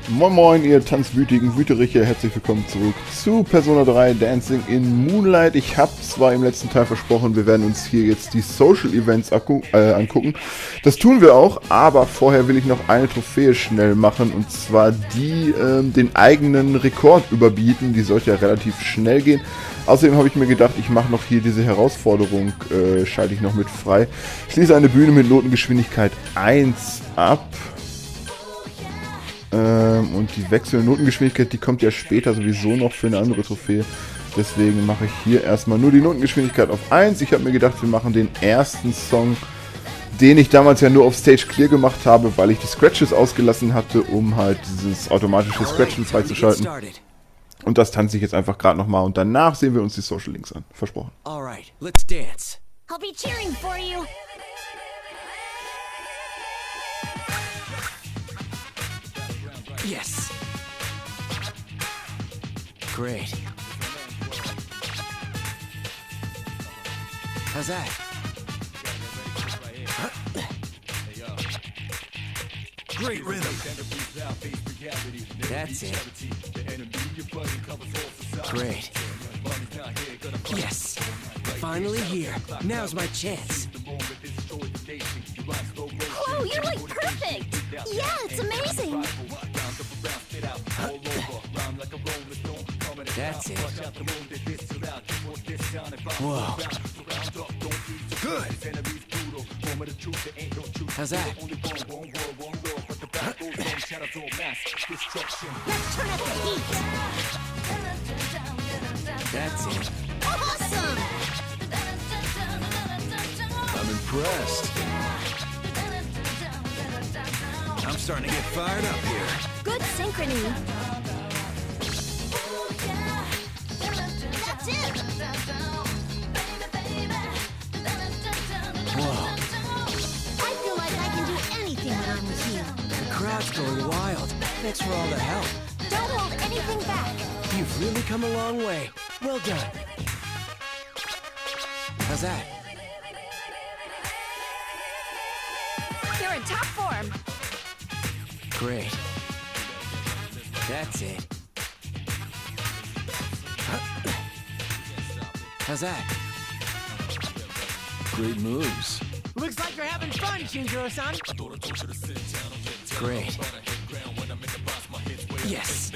Moin Moin, ihr tanzwütigen Wüteriche, herzlich willkommen zurück zu Persona 3 Dancing in Moonlight. Ich habe zwar im letzten Teil versprochen, wir werden uns hier jetzt die Social-Events angucken. Das tun wir auch, aber vorher will ich noch eine Trophäe schnell machen, und zwar die den eigenen Rekord überbieten. Die sollte ja relativ schnell gehen. Außerdem habe ich mir gedacht, ich mache noch hier diese Herausforderung, schalte ich noch mit frei. Schließe eine Bühne mit Notengeschwindigkeit 1 ab. Und die wechselnde Notengeschwindigkeit, die kommt ja später sowieso noch für eine andere Trophäe. Deswegen mache ich hier erstmal nur die Notengeschwindigkeit auf 1. Ich habe mir gedacht, wir machen den ersten Song, den ich damals ja nur auf Stage Clear gemacht habe, weil ich die Scratches ausgelassen hatte, um halt dieses automatische Scratchen freizuschalten. Und das tanze ich jetzt einfach gerade nochmal, und danach sehen wir uns die Social Links an. Versprochen. Alright, let's dance. I'll be cheering for you. Yes. Great. How's that? Great rhythm. That's it. Great. Yes. Finally here. Now's my chance. Whoa, you're like perfect. Yeah, it's amazing. That's it. Whoa. Good. How's that? Let's turn up the heat. That's it. Awesome. I'm impressed. I'm starting to get fired up here. Good synchrony. That's it. Whoa. I feel like I can do anything when I'm with you. The crowd's going wild. Thanks for all the help. Don't hold anything back. You've really come a long way. Well done. How's that? You're in top form. Great. That's it. How's that? Great moves. Looks like you're having fun, Shinjiro-san. Great. Yes.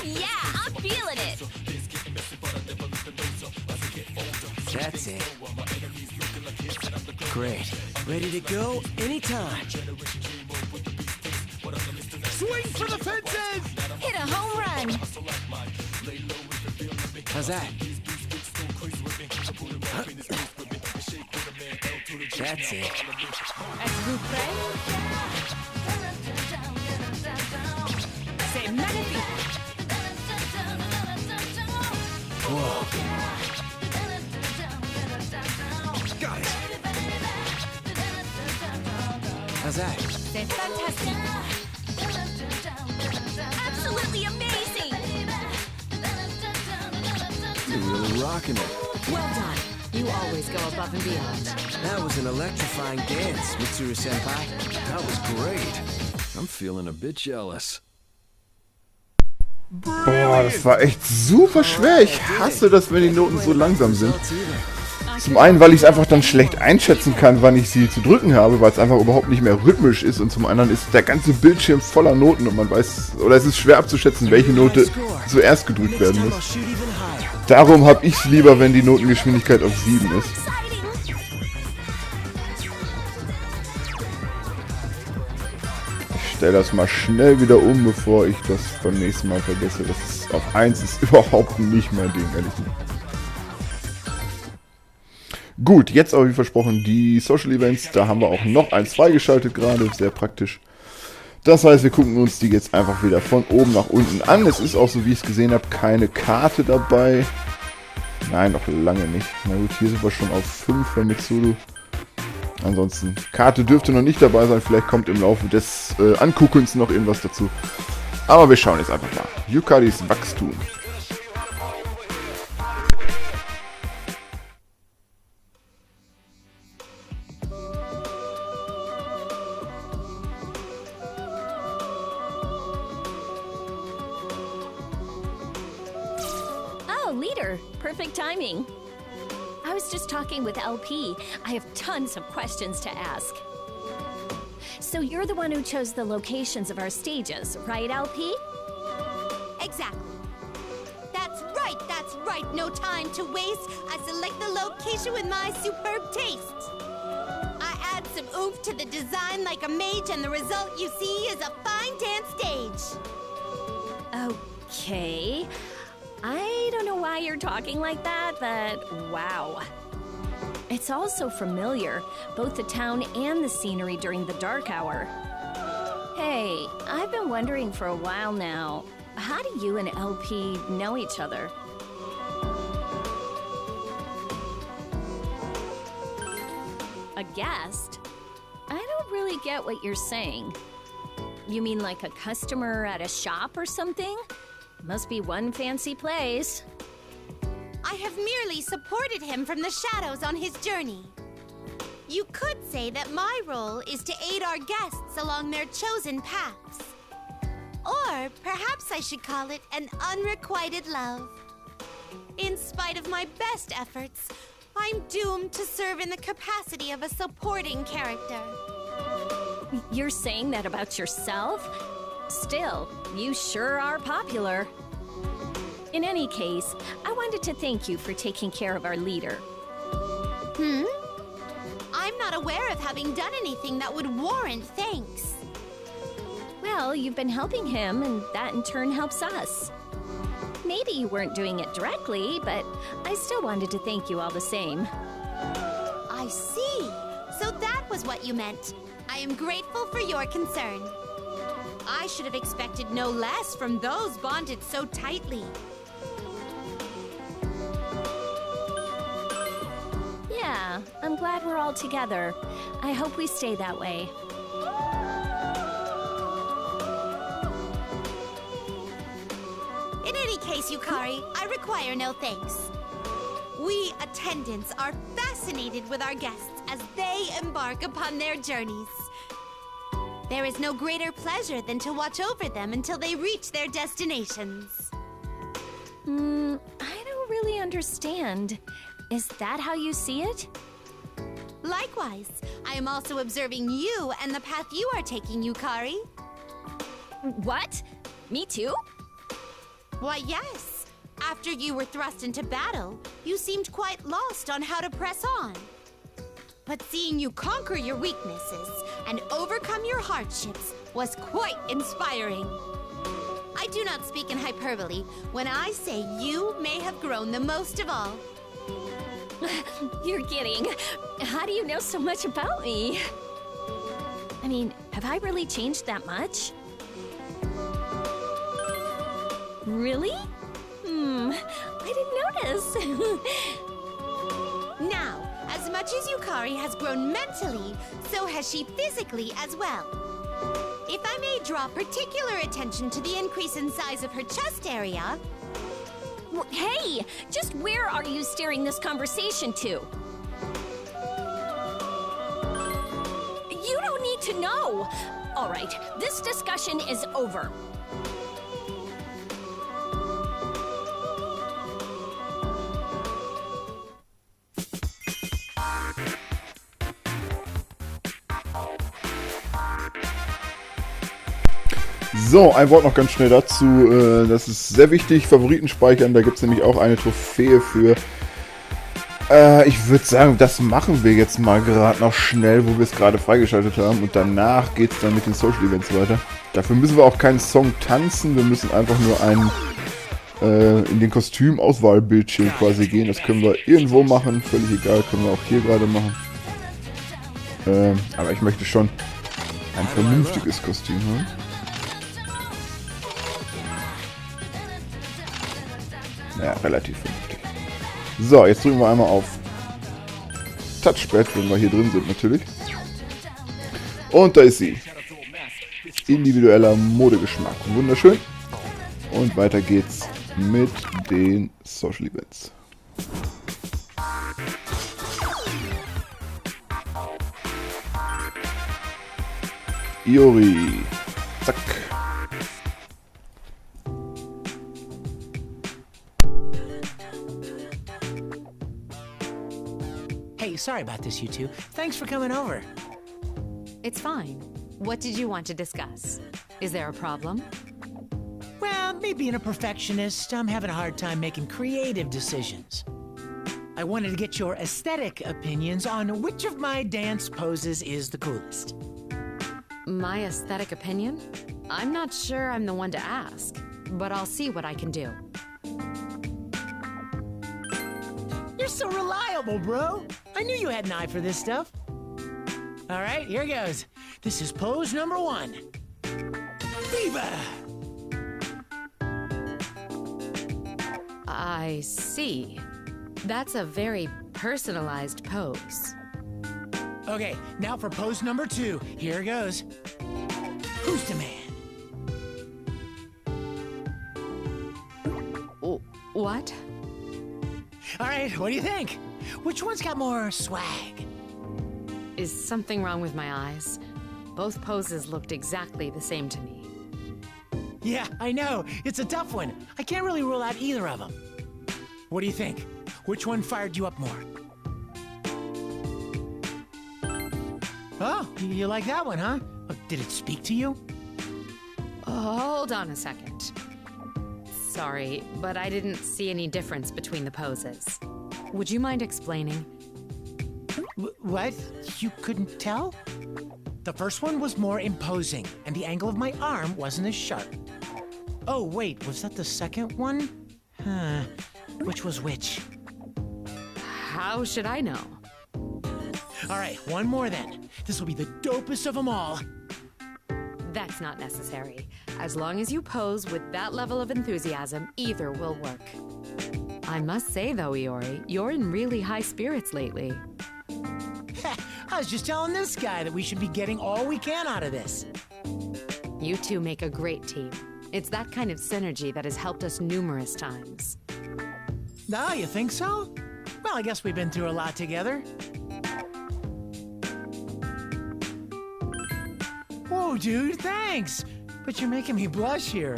Yeah, I'm feeling it. That's it. Great. Ready to go anytime. Swing for the fences! Hit a home run. How's that? That's it. Êtes-vous prêt? C'est magnifique! Whoa. Got it. How's that? C'est fantastique! Absolutely amazing. You're really rocking it. Well done. You always go above and beyond. That was an electrifying dance, Mitsuru-senpai. That was great. I'm feeling a bit jealous. Boah, das war echt super schwer. Ich hasse das, wenn die Noten so langsam sind. Zum einen, weil ich es einfach dann schlecht einschätzen kann, wann ich sie zu drücken habe, weil es einfach überhaupt nicht mehr rhythmisch ist, und zum anderen ist der ganze Bildschirm voller Noten und man weiß, oder es ist schwer abzuschätzen, welche Note zuerst gedrückt werden muss. Darum habe ich es lieber, wenn die Notengeschwindigkeit auf 7 ist. Ich stelle das mal schnell wieder um, bevor ich das beim nächsten Mal vergesse. Das ist auf 1 ist überhaupt nicht mein Ding, ehrlich gesagt. Gut, jetzt aber wie versprochen die Social Events. Da haben wir auch noch eins freigeschaltet gerade, sehr praktisch. Das heißt, wir gucken uns die jetzt einfach wieder von oben nach unten an. Es ist auch so, wie ich es gesehen habe, keine Karte dabei. Nein, noch lange nicht. Na gut, hier sind wir schon auf 5 bei Mitsuru. Ansonsten, Karte dürfte noch nicht dabei sein. Vielleicht kommt im Laufe des Anguckens noch irgendwas dazu. Aber wir schauen jetzt einfach mal. Yukaris Wachstum. later. Perfect timing. I was just talking with LP. I have tons of questions to ask. So you're the one who chose the locations of our stages, right, LP? Exactly. That's right, no time to waste. I select the location with my superb taste. I add some oomph to the design like a mage, and the result you see is a fine dance stage. Okay. I don't know why you're talking like that, but wow. It's all so familiar, both the town and the scenery during the dark hour. Hey, I've been wondering for a while now, how do you and LP know each other? A guest? I don't really get what you're saying. You mean like a customer at a shop or something? Must be one fancy place. I have merely supported him from the shadows on his journey. You could say that my role is to aid our guests along their chosen paths. Or perhaps I should call it an unrequited love. In spite of my best efforts, I'm doomed to serve in the capacity of a supporting character. You're saying that about yourself? Still, you sure are popular. In any case, I wanted to thank you for taking care of our leader. I'm not aware of having done anything that would warrant thanks. Well, you've been helping him, and that in turn helps us. Maybe you weren't doing it directly, but I still wanted to thank you all the same. I see. So that was what you meant. I am grateful for your concern. I should have expected no less from those bonded so tightly. Yeah, I'm glad we're all together. I hope we stay that way. In any case, Yukari, I require no thanks. We attendants are fascinated with our guests as they embark upon their journeys. There is no greater pleasure than to watch over them until they reach their destinations. I don't really understand. Is that how you see it? Likewise, I am also observing you and the path you are taking, Yukari. What? Me too? Why, yes. After you were thrust into battle, you seemed quite lost on how to press on. But seeing you conquer your weaknesses and overcome your hardships was quite inspiring. I do not speak in hyperbole when I say you may have grown the most of all. You're kidding. How do you know so much about me? I mean, have I really changed that much? Really? I didn't notice. Now, as much as Yukari has grown mentally, so has she physically as well. If I may draw particular attention to the increase in size of her chest area... Hey, just where are you steering this conversation to? You don't need to know. All right, this discussion is over. So, ein Wort noch ganz schnell dazu. Das ist sehr wichtig, Favoriten speichern. Da gibt es nämlich auch eine Trophäe für. Ich würde sagen, das machen wir jetzt mal gerade noch schnell, wo wir es gerade freigeschaltet haben. Und danach geht es dann mit den Social-Events weiter. Dafür müssen wir auch keinen Song tanzen. Wir müssen einfach nur in den Kostümauswahlbildschirm quasi gehen. Das können wir irgendwo machen. Völlig egal, können wir auch hier gerade machen. Aber ich möchte schon ein vernünftiges Kostüm haben. Ja, relativ vernünftig. So, jetzt drücken wir einmal auf Touchpad, wenn wir hier drin sind natürlich. Und da ist sie. Individueller Modegeschmack. Wunderschön. Und weiter geht's mit den Social Events. Iori. Zack. sorry about this, you two. Thanks for coming over. It's fine. What did you want to discuss? Is there a problem? Well, me being a perfectionist, I'm having a hard time making creative decisions. I wanted to get your aesthetic opinions on which of my dance poses is the coolest. My aesthetic opinion? I'm not sure I'm the one to ask, but I'll see what I can do. You're so reliable, bro. I knew you had an eye for this stuff. All right, here goes. This is pose number 1. Viva! I see. That's a very personalized pose. Okay, now for pose number 2. Here goes. Who's the man? What? All right, what do you think? Which one's got more swag? Is something wrong with my eyes? Both poses looked exactly the same to me. Yeah, I know. It's a tough one. I can't really rule out either of them. What do you think? Which one fired you up more? Oh, you like that one, huh? Did it speak to you? Hold on a second. Sorry, but I didn't see any difference between the poses. Would you mind explaining? What? You couldn't tell? The first one was more imposing, and the angle of my arm wasn't as sharp. Oh, wait, was that the second one? Huh. Which was which? How should I know? All right, one more then. This will be the dopest of them all. That's not necessary. As long as you pose with that level of enthusiasm, either will work. I must say, though, Iori, you're in really high spirits lately. I was just telling this guy that we should be getting all we can out of this. You two make a great team. It's that kind of synergy that has helped us numerous times. Oh, you think so? Well, I guess we've been through a lot together. Whoa, dude, thanks! But you're making me blush here.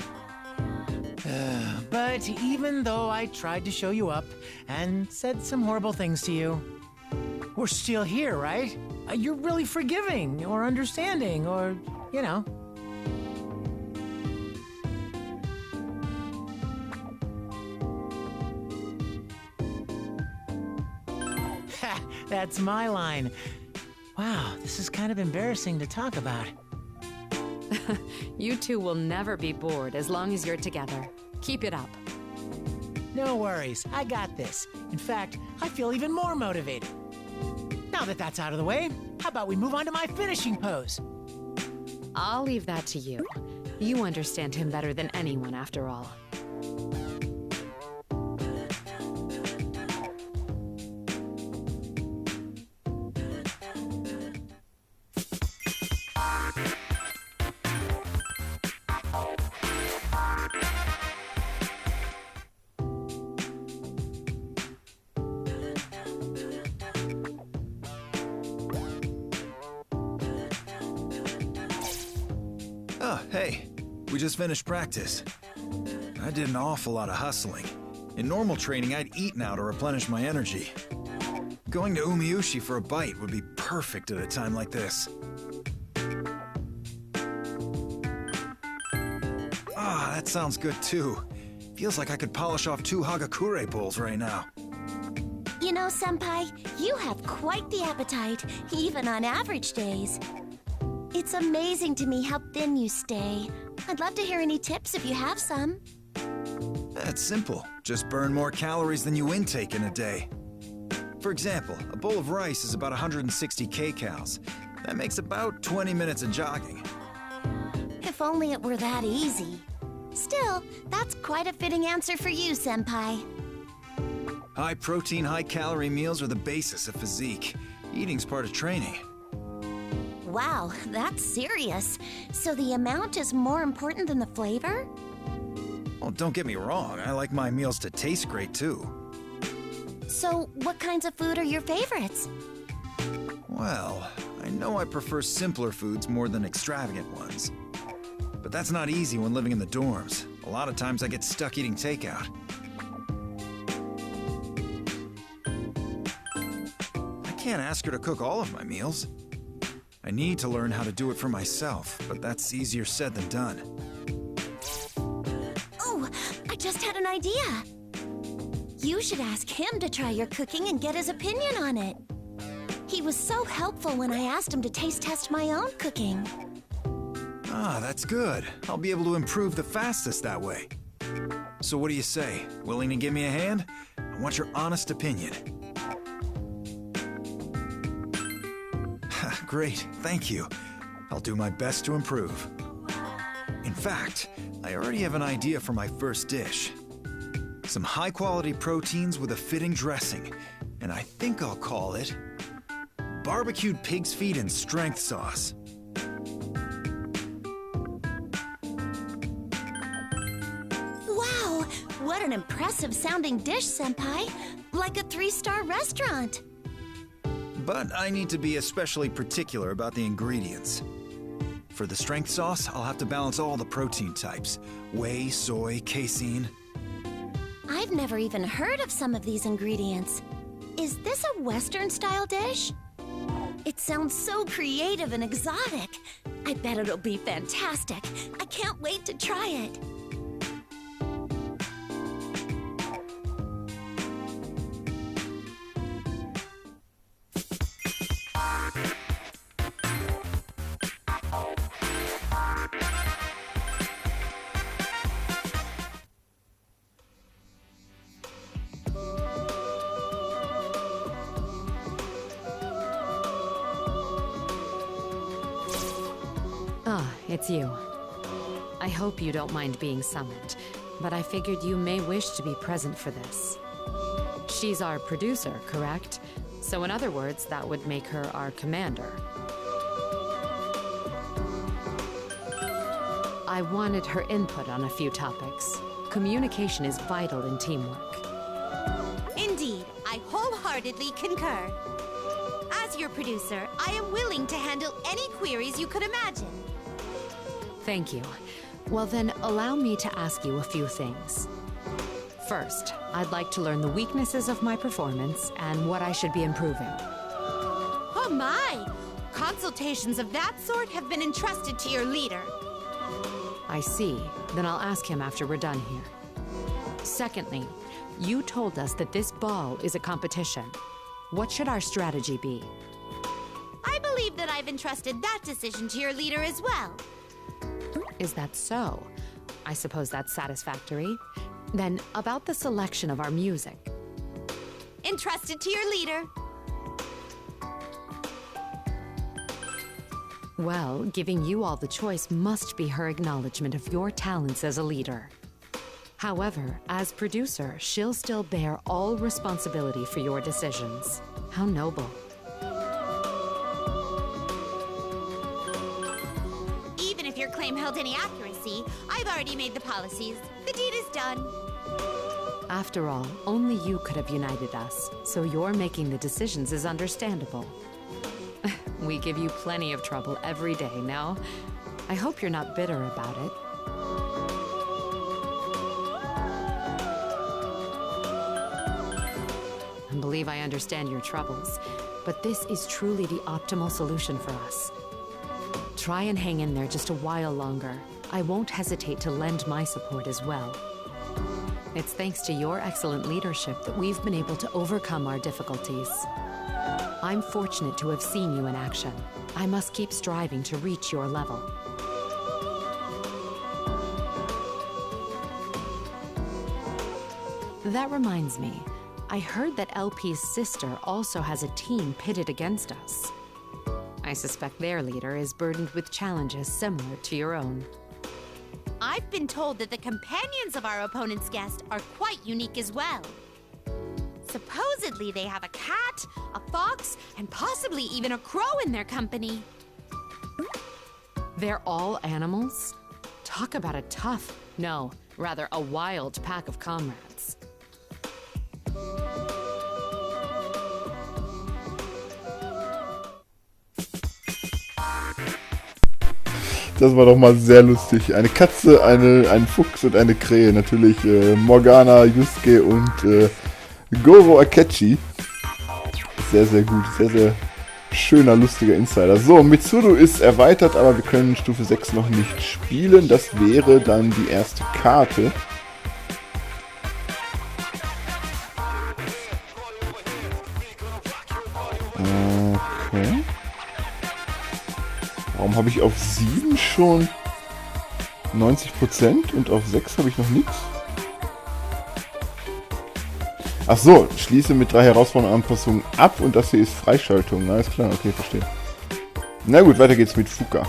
But even though I tried to show you up and said some horrible things to you, we're still here, right? You're really forgiving or understanding or, you know. Ha, that's my line. Wow, this is kind of embarrassing to talk about. You two will never be bored as long as you're together. Keep it up. No worries, I got this. In fact, I feel even more motivated. Now that that's out of the way, how about we move on to my finishing pose? I'll leave that to you. You understand him better than anyone, after all. Oh, hey. We just finished practice. I did an awful lot of hustling. In normal training, I'd eat now to replenish my energy. Going to Umiushi for a bite would be perfect at a time like this. Ah, that sounds good too. Feels like I could polish off 2 Hagakure bowls right now. You know, Senpai, you have quite the appetite, even on average days. It's amazing to me how thin you stay. I'd love to hear any tips if you have some. That's simple. Just burn more calories than you intake in a day. For example, a bowl of rice is about 160 kcals. That makes about 20 minutes of jogging. If only it were that easy. Still, that's quite a fitting answer for you, Senpai. High protein, high calorie meals are the basis of physique. Eating's part of training. Wow, that's serious. So the amount is more important than the flavor? Well, don't get me wrong, I like my meals to taste great too. So what kinds of food are your favorites? Well, I know I prefer simpler foods more than extravagant ones. But that's not easy when living in the dorms. A lot of times I get stuck eating takeout. I can't ask her to cook all of my meals. I need to learn how to do it for myself, but that's easier said than done. Oh, I just had an idea. You should ask him to try your cooking and get his opinion on it. He was so helpful when I asked him to taste test my own cooking. Ah, that's good. I'll be able to improve the fastest that way. So what do you say? Willing to give me a hand? I want your honest opinion. Great, thank you. I'll do my best to improve. In fact, I already have an idea for my first dish. Some high-quality proteins with a fitting dressing, and I think I'll call it barbecued pig's feet and strength sauce. Wow, what an impressive sounding dish, Senpai. Like a 3-star restaurant. But I need to be especially particular about the ingredients. For the strength sauce, I'll have to balance all the protein types. Whey, soy, casein. I've never even heard of some of these ingredients. Is this a Western-style dish? It sounds so creative and exotic. I bet it'll be fantastic. I can't wait to try it. It's you. I hope you don't mind being summoned, but I figured you may wish to be present for this. She's our producer, correct? So in other words, that would make her our commander. I wanted her input on a few topics. Communication is vital in teamwork. Indeed, I wholeheartedly concur. As your producer, I am willing to handle any queries you could imagine. Thank you. Well then, allow me to ask you a few things. First, I'd like to learn the weaknesses of my performance and what I should be improving. Oh my! Consultations of that sort have been entrusted to your leader. I see. Then I'll ask him after we're done here. Secondly, you told us that this ball is a competition. What should our strategy be? I believe that I've entrusted that decision to your leader as well. Is that so? I suppose that's satisfactory. Then, about the selection of our music. Entrusted to your leader. Well, giving you all the choice must be her acknowledgement of your talents as a leader. However, as producer, she'll still bear all responsibility for your decisions. How noble. Even if your claim held any accuracy, I've already made the policies. The deed is done. After all, only you could have united us, so your making the decisions is understandable. We give you plenty of trouble every day, no? I hope you're not bitter about it. I believe I understand your troubles, but this is truly the optimal solution for us. Try and hang in there just a while longer. I won't hesitate to lend my support as well. It's thanks to your excellent leadership that we've been able to overcome our difficulties. I'm fortunate to have seen you in action. I must keep striving to reach your level. That reminds me, I heard that LP's sister also has a team pitted against us. I suspect their leader is burdened with challenges similar to your own. I've been told that the companions of our opponent's guest are quite unique as well. Supposedly they have a cat, a fox, and possibly even a crow in their company. They're all animals? Talk about a tough, no, rather a wild pack of comrades. Das war doch mal sehr lustig. Eine Katze, ein Fuchs und eine Krähe. Natürlich Morgana, Yusuke und Goro Akechi. sehr, sehr gut. Sehr, sehr schöner, lustiger Insider. So, Mitsuru ist erweitert, aber wir können Stufe 6 noch nicht spielen. Das wäre dann die erste Karte. Okay. Warum habe ich auf 7 schon 90% und auf 6 habe ich noch nichts? Ach so, schließe mit 3 herausfordernden Anpassungen ab und das hier ist Freischaltung. Alles klar, okay, verstehe. Na gut, weiter geht's mit Fuuka.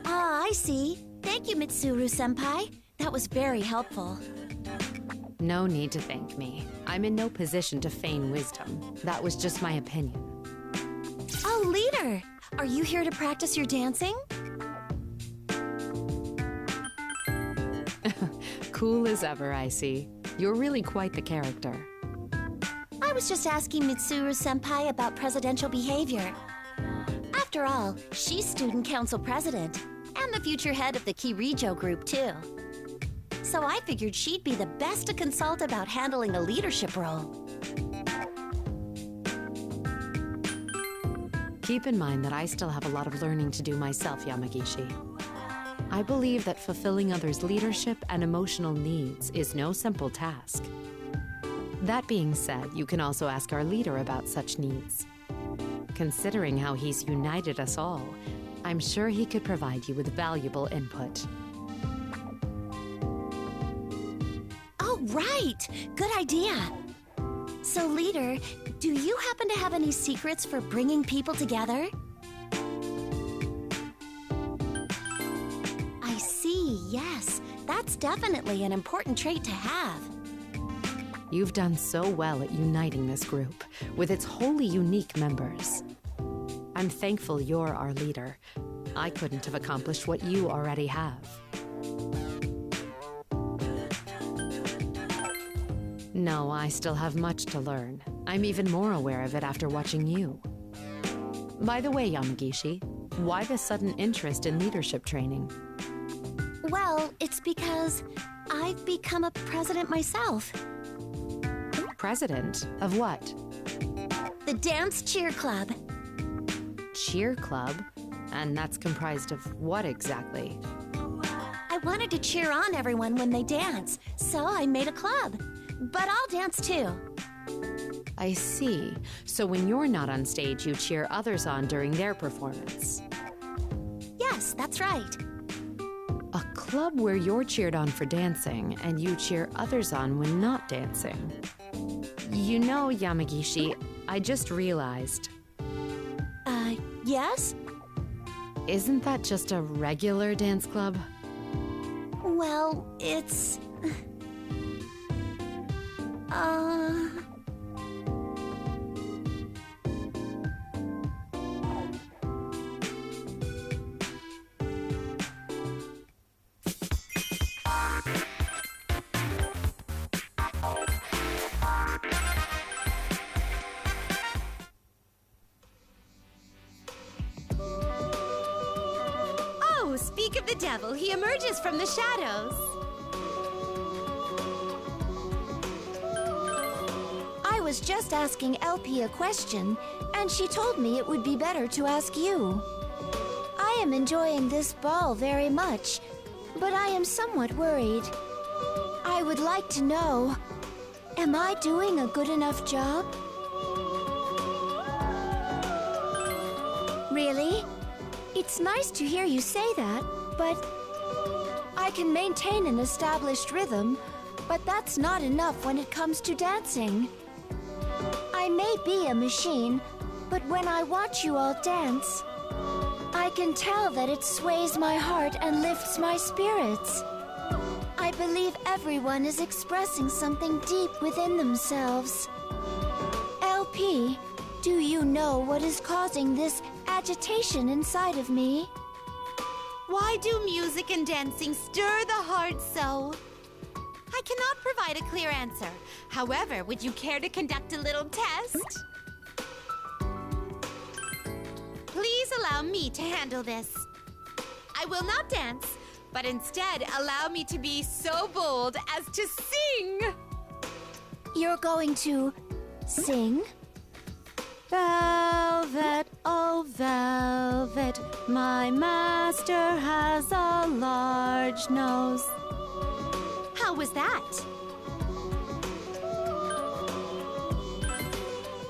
Ah, I see. Thank you, Mitsuru-senpai. That was very helpful. No need to thank me. I'm in no position to feign wisdom. That was just my opinion. Oh, leader! Are you here to practice your dancing? Cool as ever, I see. You're really quite the character. I was just asking Mitsuru-senpai about presidential behavior. After all, she's student council president, and the future head of the Kirijo group, too. So I figured she'd be the best to consult about handling a leadership role. Keep in mind that I still have a lot of learning to do myself, Yamagishi. I believe that fulfilling others' leadership and emotional needs is no simple task. That being said, you can also ask our leader about such needs. Considering how he's united us all, I'm sure he could provide you with valuable input. Oh, right! Good idea! So, leader, do you happen to have any secrets for bringing people together? I see, yes. That's definitely an important trait to have. You've done so well at uniting this group, with its wholly unique members. I'm thankful you're our leader. I couldn't have accomplished what you already have. No, I still have much to learn. I'm even more aware of it after watching you. By the way, Yamagishi, why the sudden interest in leadership training? Well, it's because I've become a president myself. President of what? The Dance Cheer Club. Cheer club? And that's comprised of what exactly? I wanted to cheer on everyone when they dance, so I made a club. But I'll dance too. I see. So when you're not on stage, you cheer others on during their performance. Yes, that's right. A club where you're cheered on for dancing and you cheer others on when not dancing. You know, Yamagishi, I just realized. Yes? Isn't that just a regular dance club? Well, it's... Oh, speak of the devil, he emerges from the shadows. I was just asking LP a question, and she told me it would be better to ask you. I am enjoying this ball very much, but I am somewhat worried. I would like to know, am I doing a good enough job? Really? It's nice to hear you say that, but I can maintain an established rhythm, but that's not enough when it comes to dancing. I may be a machine, but when I watch you all dance, I can tell that it sways my heart and lifts my spirits. I believe everyone is expressing something deep within themselves. LP, do you know what is causing this agitation inside of me? Why do music and dancing stir the heart so? I cannot provide a clear answer. However, would you care to conduct a little test? Please allow me to handle this. I will not dance, but instead allow me to be so bold as to sing. You're going to sing? Velvet, oh velvet, my master has a large nose. How was that?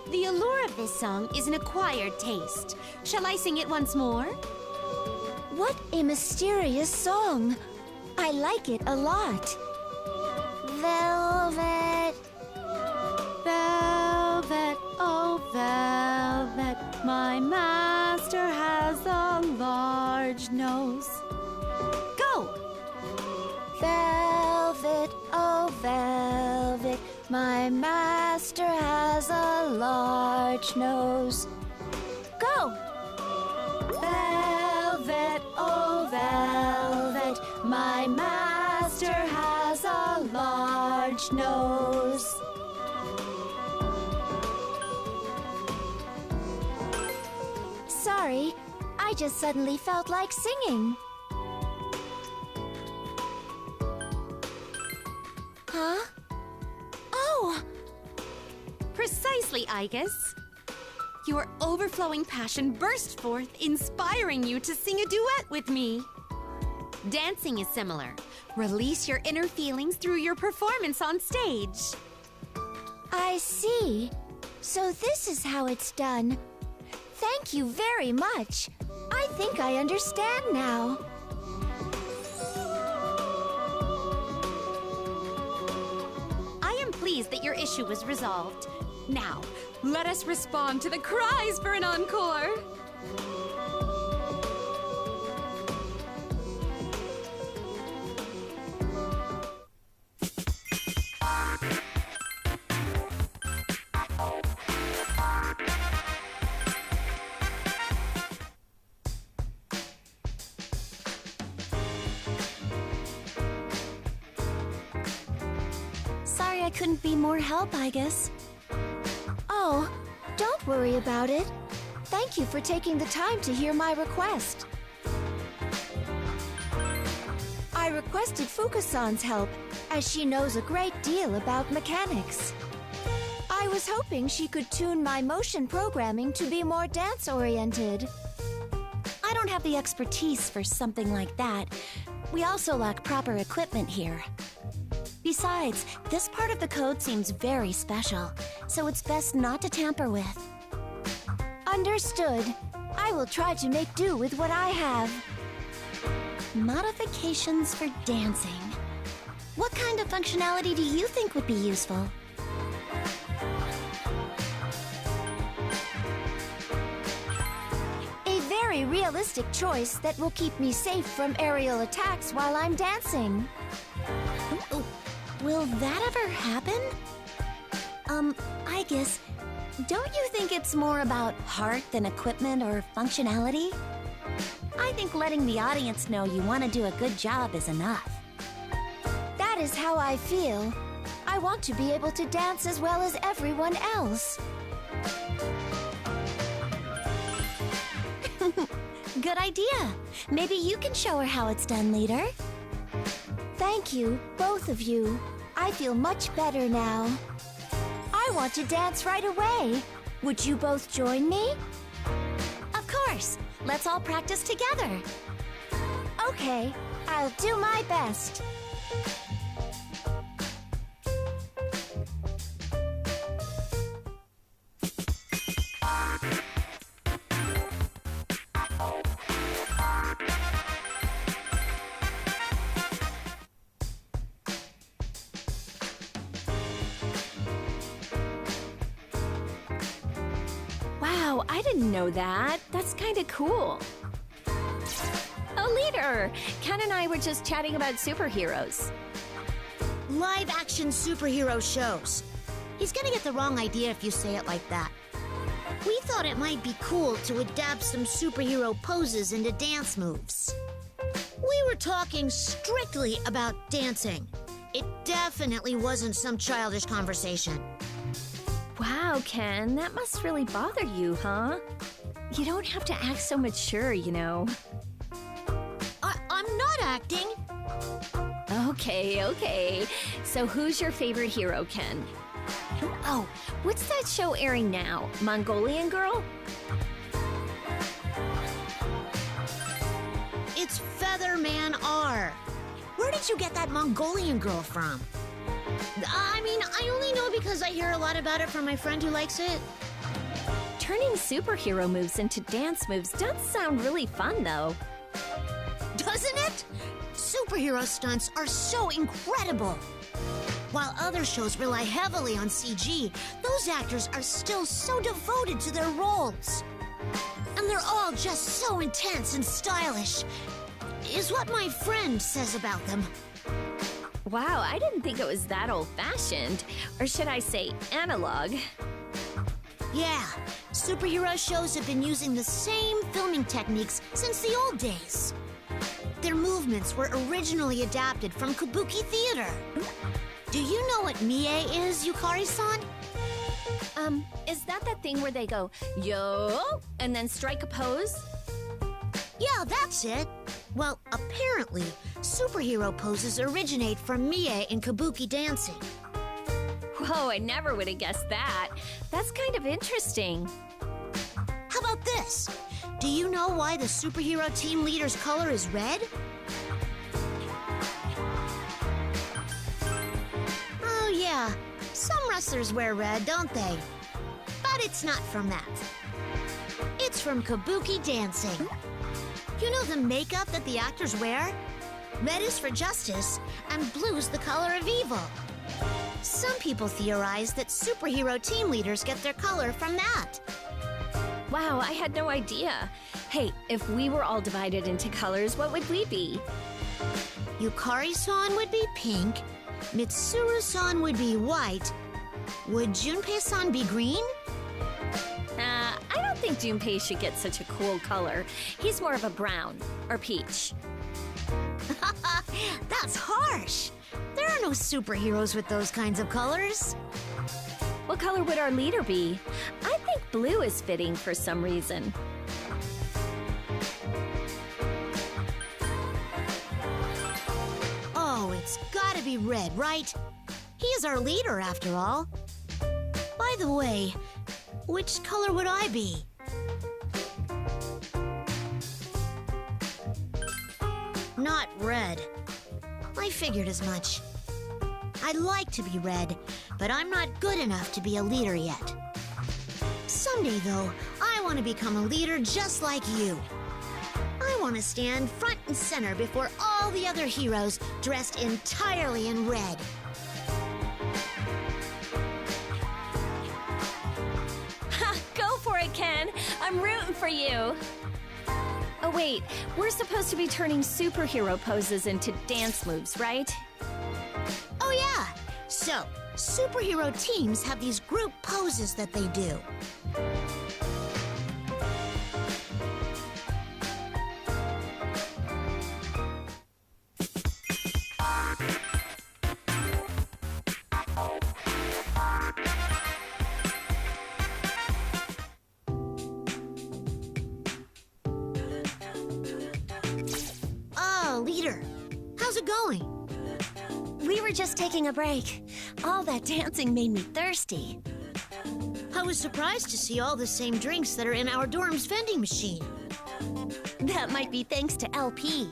The allure of this song is an acquired taste. Shall I sing it once more? What a mysterious song. I like it a lot. Velvet. Velvet, oh velvet, my master has a large nose. Go! Velvet, oh velvet, my master has a large nose. Go! Velvet, oh velvet, my master has a large nose. Sorry, I just suddenly felt like singing. Huh? Oh! Precisely, Aigis. Your overflowing passion burst forth, inspiring you to sing a duet with me. Dancing is similar. Release your inner feelings through your performance on stage. I see. So this is how it's done. Thank you very much. I think I understand now. I am pleased that your issue was resolved. Now, let us respond to the cries for an encore. Sorry I couldn't be more help, Aigis. Oh, don't worry about it. Thank you for taking the time to hear my request. I requested Fuuka-san's help, as she knows a great deal about mechanics. I was hoping she could tune my motion programming to be more dance-oriented. I don't have the expertise for something like that. We also lack proper equipment here. Besides, this part of the code seems very special, so it's best not to tamper with. Understood. I will try to make do with what I have. Modifications for dancing. What kind of functionality do you think would be useful? A very realistic choice that will keep me safe from aerial attacks while I'm dancing. Ooh. Will that ever happen? Aigis, don't you think it's more about heart than equipment or functionality? I think letting the audience know you want to do a good job is enough. That is how I feel. I want to be able to dance as well as everyone else. Good idea. Maybe you can show her how it's done, leader. Thank you, both of you. I feel much better now. I want to dance right away. Would you both join me? Of course. Let's all practice together. Okay, I'll do my best. Wow, I didn't know that. That's kind of cool. Oh, leader! Ken and I were just chatting about superheroes. Live-action superhero shows. He's gonna get the wrong idea if you say it like that. We thought it might be cool to adapt some superhero poses into dance moves. We were talking strictly about dancing. It definitely wasn't some childish conversation. Wow, Ken, that must really bother you, huh? You don't have to act so mature, you know. I'm not acting. Okay. So who's your favorite hero, Ken? Oh, what's that show airing now? Mongolian Girl? It's Featherman R. Where did you get that Mongolian Girl from? I mean, I only know because I hear a lot about it from my friend who likes it. Turning superhero moves into dance moves does sound really fun, though. Doesn't it? Superhero stunts are so incredible. While other shows rely heavily on CG, those actors are still so devoted to their roles. And they're all just so intense and stylish, is what my friend says about them. Wow, I didn't think it was that old-fashioned. Or should I say analog? Yeah, superhero shows have been using the same filming techniques since the old days. Their movements were originally adapted from kabuki theater. Do you know what mie is, Yukari-san? Is that thing where they go, yo, and then strike a pose? Yeah, that's it. Well, apparently, superhero poses originate from mie in kabuki dancing. Whoa, I never would have guessed that. That's kind of interesting. How about this? Do you know why the superhero team leader's color is red? Oh, yeah. Some wrestlers wear red, don't they? But it's not from that. It's from kabuki dancing. You know the makeup that the actors wear? Red is for justice, and blue's the color of evil. Some people theorize that superhero team leaders get their color from that. Wow, I had no idea. Hey, if we were all divided into colors, what would we be? Yukari-san would be pink, Mitsuru-san would be white. Would Junpei-san be green? I don't think Junpei should get such a cool color. He's more of a brown or peach. That's harsh. There are no superheroes with those kinds of colors. What color would our leader be? I think blue is fitting for some reason. Oh, it's gotta be red, right? He's our leader, after all. By the way, which color would I be? Not red. I figured as much. I'd like to be red, but I'm not good enough to be a leader yet. Someday, though, I want to become a leader just like you. I want to stand front and center before all the other heroes dressed entirely in red. Ha! Go for it, Ken! I'm rooting for you! Oh wait, we're supposed to be turning superhero poses into dance moves, right? Oh yeah! So, superhero teams have these group poses that they do. Oh, leader, how's it going? We were just taking a break. All that dancing made me thirsty. I was surprised to see all the same drinks that are in our dorm's vending machine. That might be thanks to LP.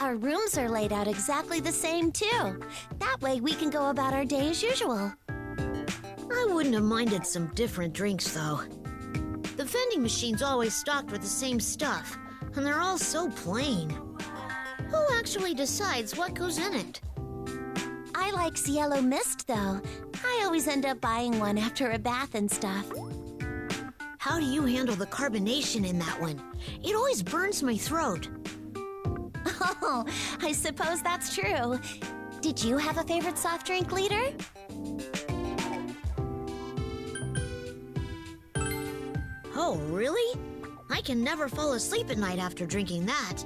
Our rooms are laid out exactly the same, too. That way we can go about our day as usual. I wouldn't have minded some different drinks, though. The vending machine's always stocked with the same stuff, and they're all so plain. Who actually decides what goes in it? I like Cielo Mist, though. I always end up buying one after a bath and stuff. How do you handle the carbonation in that one? It always burns my throat. Oh, I suppose that's true. Did you have a favorite soft drink, leader? Oh, really? I can never fall asleep at night after drinking that.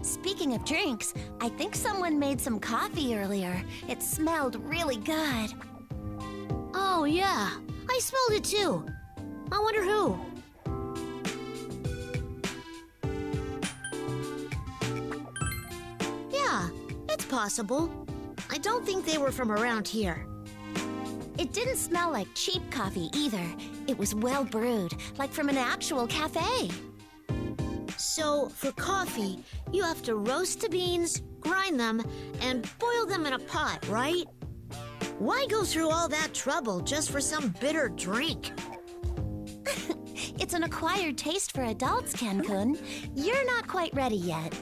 Speaking of drinks, I think someone made some coffee earlier. It smelled really good. Oh, yeah. I smelled it too. I wonder who. possible. I don't think they were from around here. It didn't smell like cheap coffee either. It was well brewed, like from an actual cafe. So, for coffee, you have to roast the beans, grind them, and boil them in a pot, right? Why go through all that trouble just for some bitter drink? It's an acquired taste for adults, Ken-kun. You're not quite ready yet.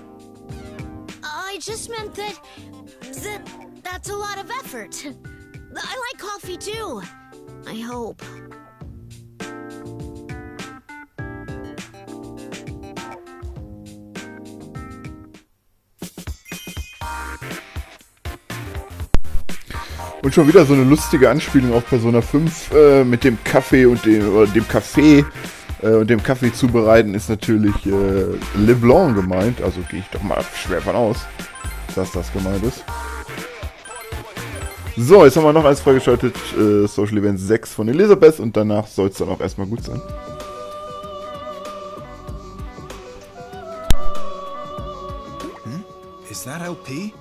I just meant that's a lot of effort. I like coffee too. I hope. Und schon wieder so eine lustige Anspielung auf Persona 5 mit dem Kaffee und dem Kaffee und dem Kaffee zubereiten ist natürlich Le Blanc gemeint. Also gehe ich doch mal schwer von aus, dass das gemeint ist. So, jetzt haben wir noch eins freigeschaltet. Social Events 6 von Elisabeth und danach soll es dann auch erstmal gut sein. Is that LP?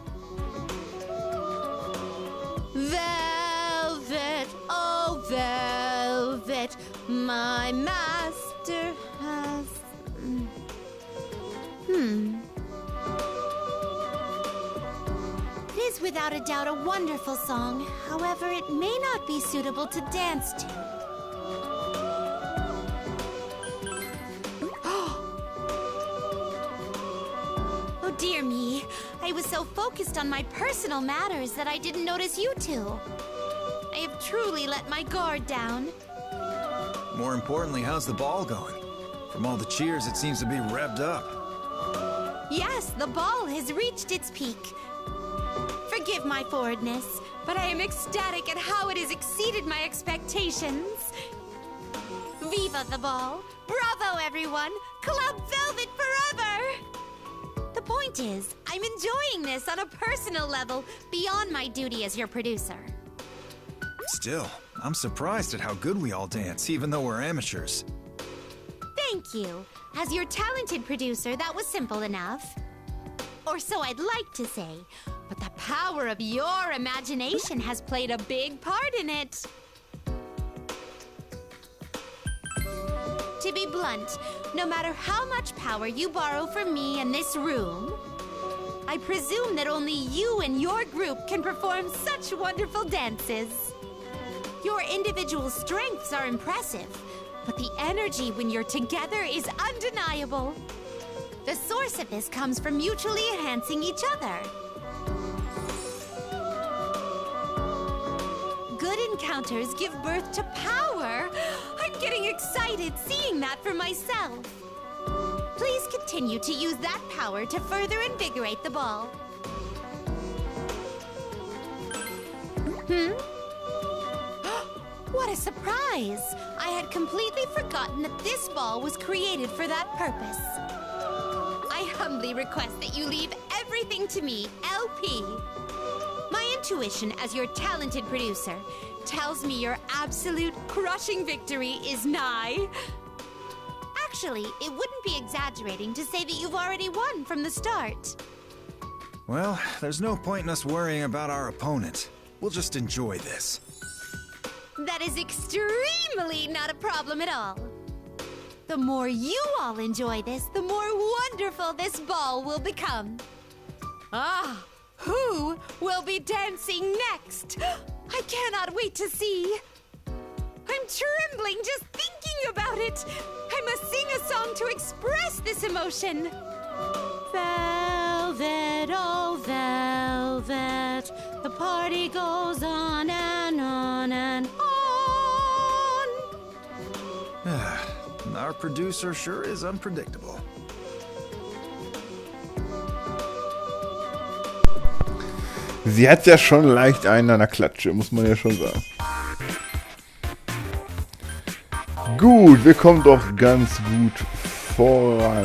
Velvet, oh velvet, my master has... It is without a doubt a wonderful song. However, it may not be suitable to dance to. Oh dear me. I was so focused on my personal matters that I didn't notice you two. I have truly let my guard down. More importantly, how's the ball going? From all the cheers, it seems to be revved up. Yes, the ball has reached its peak. Forgive my forwardness, but I am ecstatic at how it has exceeded my expectations. Viva the ball! Bravo, everyone! Club Velvet forever! The point is, I'm enjoying this on a personal level beyond my duty as your producer. Still, I'm surprised at how good we all dance, even though we're amateurs. Thank you. As your talented producer, that was simple enough. Or so I'd like to say. But the power of your imagination has played a big part in it. To be blunt, no matter how much power you borrow from me in this room, I presume that only you and your group can perform such wonderful dances. Your individual strengths are impressive, but the energy when you're together is undeniable. The source of this comes from mutually enhancing each other. Good encounters give birth to power. I'm getting excited seeing that for myself. Please continue to use that power to further invigorate the ball. What a surprise! I had completely forgotten that this ball was created for that purpose. I humbly request that you leave everything to me, LP. My intuition as your talented producer tells me your absolute crushing victory is nigh. Actually, it wouldn't be exaggerating to say that you've already won from the start. Well, there's no point in us worrying about our opponent. We'll just enjoy this. That is extremely not a problem at all. The more you all enjoy this, the more wonderful this ball will become. Ah, who will be dancing next? I cannot wait to see. I'm trembling just thinking about it. I must sing a song to express this emotion. Velvet, oh velvet, the party goes on and on and on. Our producer sure is unpredictable. Sie hat ja schon leicht einen an der Klatsche, muss man ja schon sagen. Gut, wir kommen doch ganz gut voran.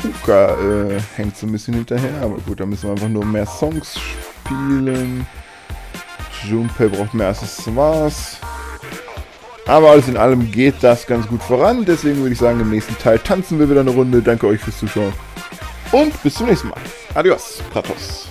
Fuuka hängt so ein bisschen hinterher, aber gut, da müssen wir einfach nur mehr Songs spielen. Junpei braucht mehr Accessoires. Aber alles in allem geht das ganz gut voran, deswegen würde ich sagen, im nächsten Teil tanzen wir wieder eine Runde. Danke euch fürs Zuschauen und bis zum nächsten Mal. Adios, Kratos.